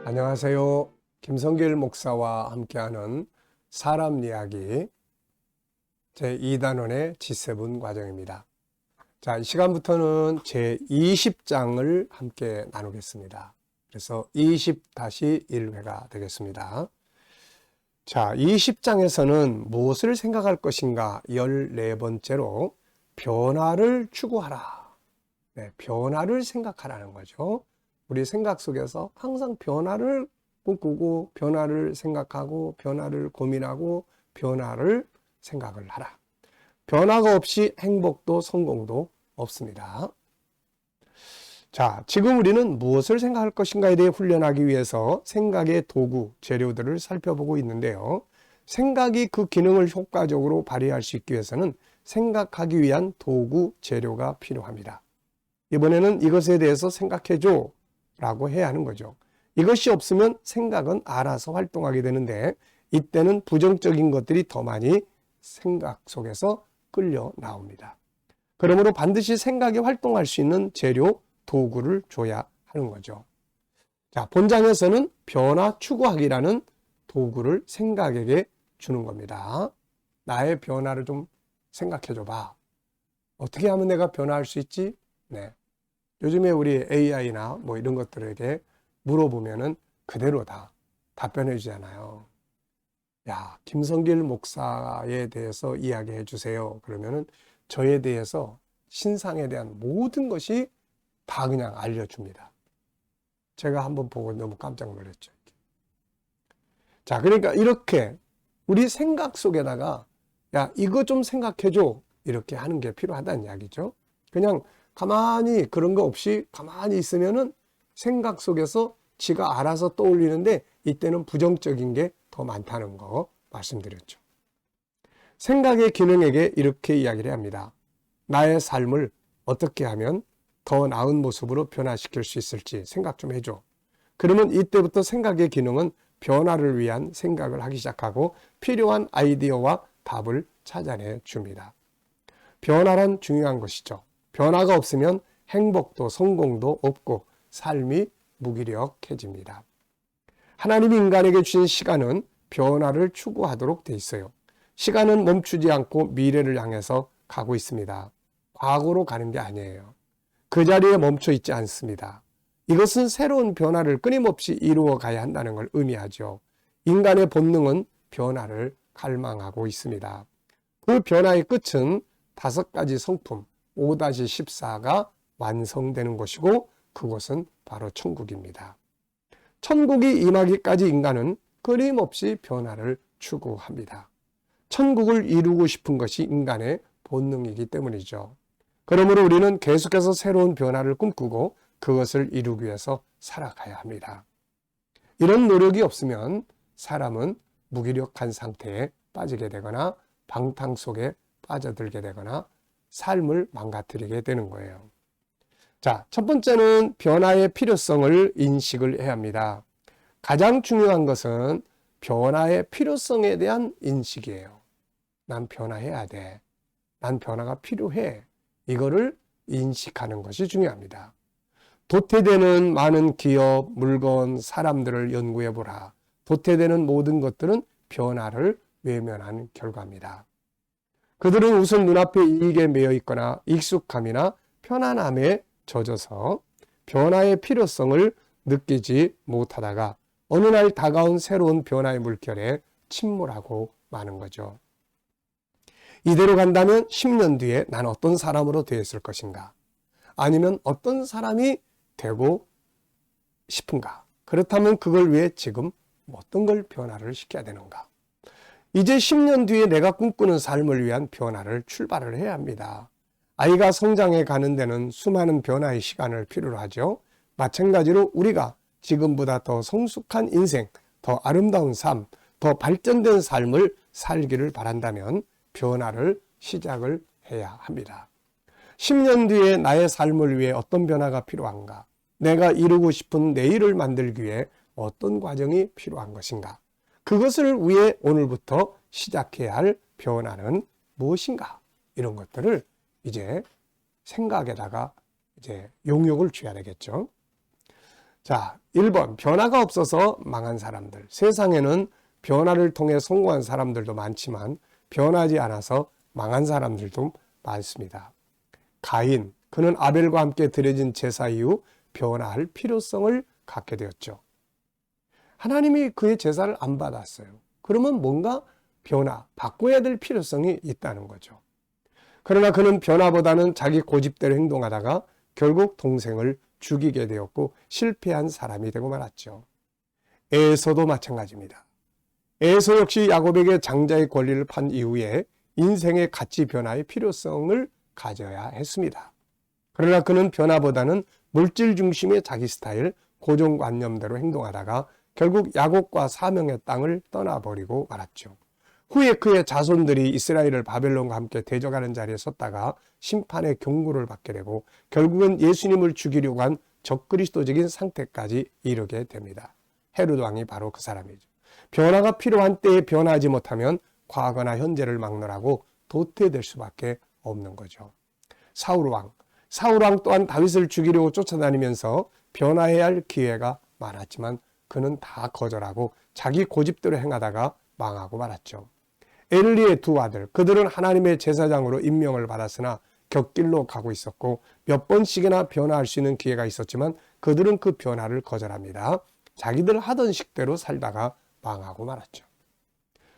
안녕하세요. 김성길 목사와 함께하는 사람 이야기 제2단원의 G7 과정입니다. 자, 이 시간부터는 제20장을 함께 나누겠습니다. 그래서 20-1회가 되겠습니다. 자, 20장에서는 무엇을 생각할 것인가 14번째로 변화를 추구하라. 네, 변화를 생각하라는 거죠. 우리 생각 속에서 항상 변화를 꿈꾸고 변화를 생각하고 변화를 고민하고 변화를 생각을 하라. 변화가 없이 행복도 성공도 없습니다. 자, 지금 우리는 무엇을 생각할 것인가에 대해 훈련하기 위해서 생각의 도구, 재료들을 살펴보고 있는데요. 생각이 그 기능을 효과적으로 발휘할 수 있기 위해서는 생각하기 위한 도구, 재료가 필요합니다. 이번에는 이것에 대해서 생각해줘 라고 해야 하는 거죠. 이것이 없으면 생각은 알아서 활동하게 되는데 이때는 부정적인 것들이 더 많이 생각 속에서 끌려 나옵니다. 그러므로 반드시 생각이 활동할 수 있는 재료, 도구를 줘야 하는 거죠. 자, 본장에서는 변화 추구하기라는 도구를 생각에게 주는 겁니다. 나의 변화를 좀 생각해 줘봐. 어떻게 하면 내가 변화할 수 있지? 네. 요즘에 우리 AI나 뭐 이런 것들에게 물어보면은 그대로 다 답변해 주잖아요. 야, 김성길 목사에 대해서 이야기해 주세요. 그러면은 저에 대해서 신상에 대한 모든 것이 다 그냥 알려줍니다. 제가 한번 보고 너무 깜짝 놀랐죠. 자, 그러니까 이렇게 우리 생각 속에다가 야, 이거 좀 생각해 줘. 이렇게 하는 게 필요하다는 이야기죠. 그냥 가만히 그런 거 없이 가만히 있으면은 생각 속에서 지가 알아서 떠올리는데 이때는 부정적인 게 더 많다는 거 말씀드렸죠. 생각의 기능에게 이렇게 이야기를 합니다. 나의 삶을 어떻게 하면 더 나은 모습으로 변화시킬 수 있을지 생각 좀 해줘. 그러면 이때부터 생각의 기능은 변화를 위한 생각을 하기 시작하고 필요한 아이디어와 답을 찾아내 줍니다. 변화란 중요한 것이죠. 변화가 없으면 행복도 성공도 없고 삶이 무기력해집니다. 하나님이 인간에게 주신 시간은 변화를 추구하도록 돼 있어요. 시간은 멈추지 않고 미래를 향해서 가고 있습니다. 과거로 가는 게 아니에요. 그 자리에 멈춰 있지 않습니다. 이것은 새로운 변화를 끊임없이 이루어 가야 한다는 걸 의미하죠. 인간의 본능은 변화를 갈망하고 있습니다. 그 변화의 끝은 5가지 성품 5-14가 완성되는 것이고 그곳은 바로 천국입니다. 천국이 임하기까지 인간은 끊임없이 변화를 추구합니다. 천국을 이루고 싶은 것이 인간의 본능이기 때문이죠. 그러므로 우리는 계속해서 새로운 변화를 꿈꾸고 그것을 이루기 위해서 살아가야 합니다. 이런 노력이 없으면 사람은 무기력한 상태에 빠지게 되거나 방탕 속에 빠져들게 되거나 삶을 망가뜨리게 되는 거예요. 자, 첫 번째는 변화의 필요성을 인식을 해야 합니다. 가장 중요한 것은 변화의 필요성에 대한 인식이에요. 난 변화해야 돼. 난 변화가 필요해. 이거를 인식하는 것이 중요합니다. 도태되는 많은 기업, 물건, 사람들을 연구해 보라. 도태되는 모든 것들은 변화를 외면하는 결과입니다. 그들은 우선 눈앞의 이익에 매여 있거나 익숙함이나 편안함에 젖어서 변화의 필요성을 느끼지 못하다가 어느 날 다가온 새로운 변화의 물결에 침몰하고 마는 거죠. 이대로 간다면 10년 뒤에 난 어떤 사람으로 되었을 것인가? 아니면 어떤 사람이 되고 싶은가? 그렇다면 그걸 위해 지금 어떤 걸 변화를 시켜야 되는가? 이제 10년 뒤에 내가 꿈꾸는 삶을 위한 변화를 출발을 해야 합니다. 아이가 성장해 가는 데는 수많은 변화의 시간을 필요로 하죠. 마찬가지로 우리가 지금보다 더 성숙한 인생, 더 아름다운 삶, 더 발전된 삶을 살기를 바란다면 변화를 시작을 해야 합니다. 10년 뒤에 나의 삶을 위해 어떤 변화가 필요한가? 내가 이루고 싶은 내일을 만들기 위해 어떤 과정이 필요한 것인가? 그것을 위해 오늘부터 시작해야 할 변화는 무엇인가? 이런 것들을 이제 생각에다가 이제 용역을 줘야 되겠죠. 자, 1번 변화가 없어서 망한 사람들. 세상에는 변화를 통해 성공한 사람들도 많지만 변하지 않아서 망한 사람들도 많습니다. 가인, 그는 아벨과 함께 드려진 제사 이후 변화할 필요성을 갖게 되었죠. 하나님이 그의 제사를 안 받았어요. 그러면 뭔가 바꿔야 될 필요성이 있다는 거죠. 그러나 그는 변화보다는 자기 고집대로 행동하다가 결국 동생을 죽이게 되었고 실패한 사람이 되고 말았죠. 에서도 마찬가지입니다. 에서 역시 야곱에게 장자의 권리를 판 이후에 인생의 가치 변화의 필요성을 가져야 했습니다. 그러나 그는 변화보다는 물질 중심의 자기 스타일, 고정관념대로 행동하다가 결국 야곱과 사명의 땅을 떠나버리고 말았죠. 후에 그의 자손들이 이스라엘을 바벨론과 함께 대적하는 자리에 섰다가 심판의 경고를 받게 되고 결국은 예수님을 죽이려고 한 적그리스도적인 상태까지 이르게 됩니다. 헤롯 왕이 바로 그 사람이죠. 변화가 필요한 때에 변화하지 못하면 과거나 현재를 막론하고 도태될 수밖에 없는 거죠. 사울 왕 또한 다윗을 죽이려고 쫓아다니면서 변화해야 할 기회가 많았지만 그는 다 거절하고 자기 고집대로 행하다가 망하고 말았죠. 엘리의 두 아들, 그들은 하나님의 제사장으로 임명을 받았으나 곁길로 가고 있었고 몇 번씩이나 변화할 수 있는 기회가 있었지만 그들은 그 변화를 거절합니다. 자기들 하던 식대로 살다가 망하고 말았죠.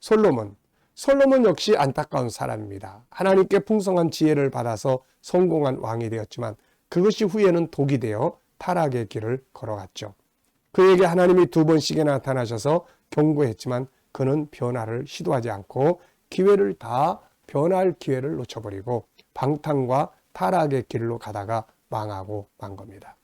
솔로몬 역시 안타까운 사람입니다. 하나님께 풍성한 지혜를 받아서 성공한 왕이 되었지만 그것이 후에는 독이 되어 타락의 길을 걸어갔죠. 그에게 하나님이 2번씩이나 나타나셔서 경고했지만 그는 변화를 시도하지 않고 변화할 기회를 놓쳐버리고 방탕과 타락의 길로 가다가 망하고 만 겁니다.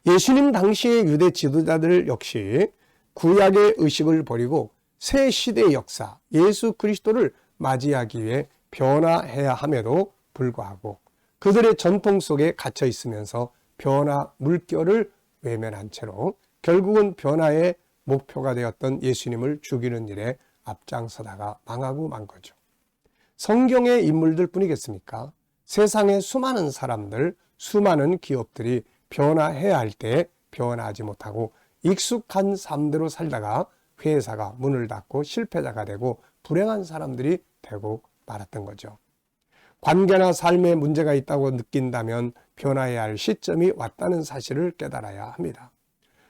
예수님 당시의 유대 지도자들 역시 구약의 의식을 버리고 새 시대의 역사, 예수 그리스도를 맞이하기 위해 변화해야 함에도 불구하고 그들의 전통 속에 갇혀 있으면서 변화 물결을 외면한 채로 결국은 변화의 목표가 되었던 예수님을 죽이는 일에 앞장서다가 망하고 만 거죠. 성경의 인물들 뿐이겠습니까? 세상의 수많은 사람들, 수많은 기업들이 변화해야 할 때 변화하지 못하고 익숙한 삶대로 살다가 회사가 문을 닫고 실패자가 되고 불행한 사람들이 되고 말았던 거죠. 관계나 삶에 문제가 있다고 느낀다면 변화해야 할 시점이 왔다는 사실을 깨달아야 합니다.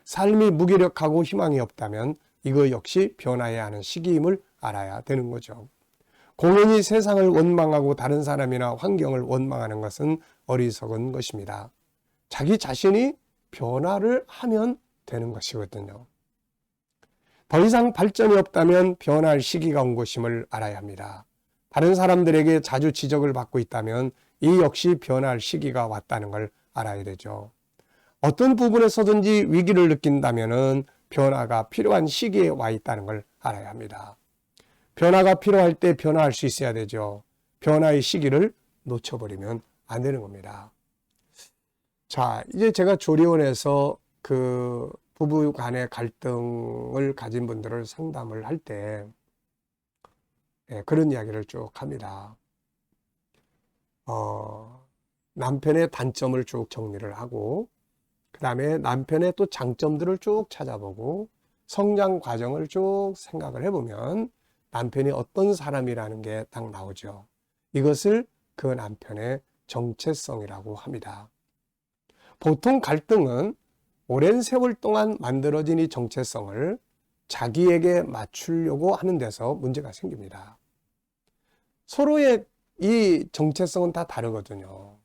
삶이 무기력하고 희망이 없다면 이거 역시 변화해야 하는 시기임을 알아야 되는 거죠. 공연히 세상을 원망하고 다른 사람이나 환경을 원망하는 것은 어리석은 것입니다. 자기 자신이 변화를 하면 되는 것이거든요. 더 이상 발전이 없다면 변화할 시기가 온 것임을 알아야 합니다. 다른 사람들에게 자주 지적을 받고 있다면 이 역시 변화할 시기가 왔다는 걸 알아야 되죠. 어떤 부분에서든지 위기를 느낀다면 변화가 필요한 시기에 와 있다는 걸 알아야 합니다. 변화가 필요할 때 변화할 수 있어야 되죠. 변화의 시기를 놓쳐버리면 안 되는 겁니다. 자, 이제 제가 조리원에서 그 부부 간의 갈등을 가진 분들을 상담을 할 때 그런 이야기를 쭉 합니다. 남편의 단점을 쭉 정리를 하고 그 다음에 남편의 또 장점들을 쭉 찾아보고 성장 과정을 쭉 생각을 해보면 남편이 어떤 사람이라는 게 딱 나오죠. 이것을 그 남편의 정체성이라고 합니다. 보통 갈등은 오랜 세월 동안 만들어진 이 정체성을 자기에게 맞추려고 하는 데서 문제가 생깁니다. 서로의 이 정체성은 다 다르거든요.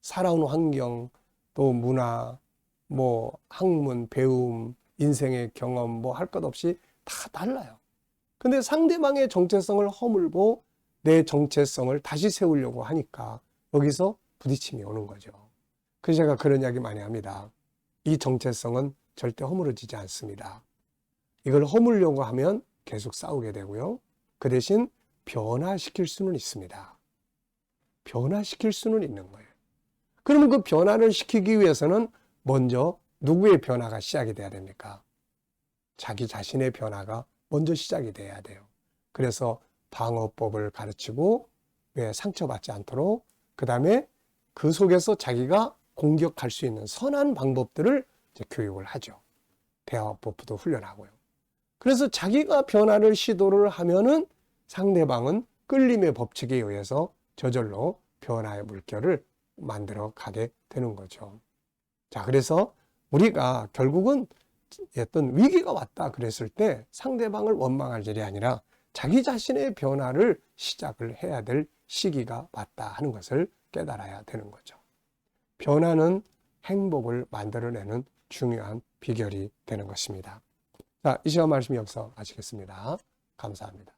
살아온 환경, 또 문화, 학문, 배움, 인생의 경험, 할 것 없이 다 달라요. 근데 상대방의 정체성을 허물고 내 정체성을 다시 세우려고 하니까 여기서 부딪힘이 오는 거죠. 그래서 제가 그런 이야기 많이 합니다. 이 정체성은 절대 허물어지지 않습니다. 이걸 허물려고 하면 계속 싸우게 되고요. 그 대신 변화시킬 수는 있습니다. 변화시킬 수는 있는 거예요. 그러면 그 변화를 시키기 위해서는 먼저 누구의 변화가 시작이 돼야 됩니까? 자기 자신의 변화가 먼저 시작이 돼야 돼요. 그래서 방어법을 가르치고 왜 상처받지 않도록, 그 다음에 그 속에서 자기가 공격할 수 있는 선한 방법들을 이제 교육을 하죠. 대화법도 훈련하고요. 그래서 자기가 변화를 시도를 하면은 상대방은 끌림의 법칙에 의해서 저절로 변화의 물결을 만들어 가게 되는 거죠. 자, 그래서 우리가 결국은 어떤 위기가 왔다 그랬을 때 상대방을 원망할 일이 아니라 자기 자신의 변화를 시작을 해야 될 시기가 왔다 하는 것을 깨달아야 되는 거죠. 변화는 행복을 만들어내는 중요한 비결이 되는 것입니다. 자, 이 시간 말씀 여기서 마치겠습니다. 감사합니다.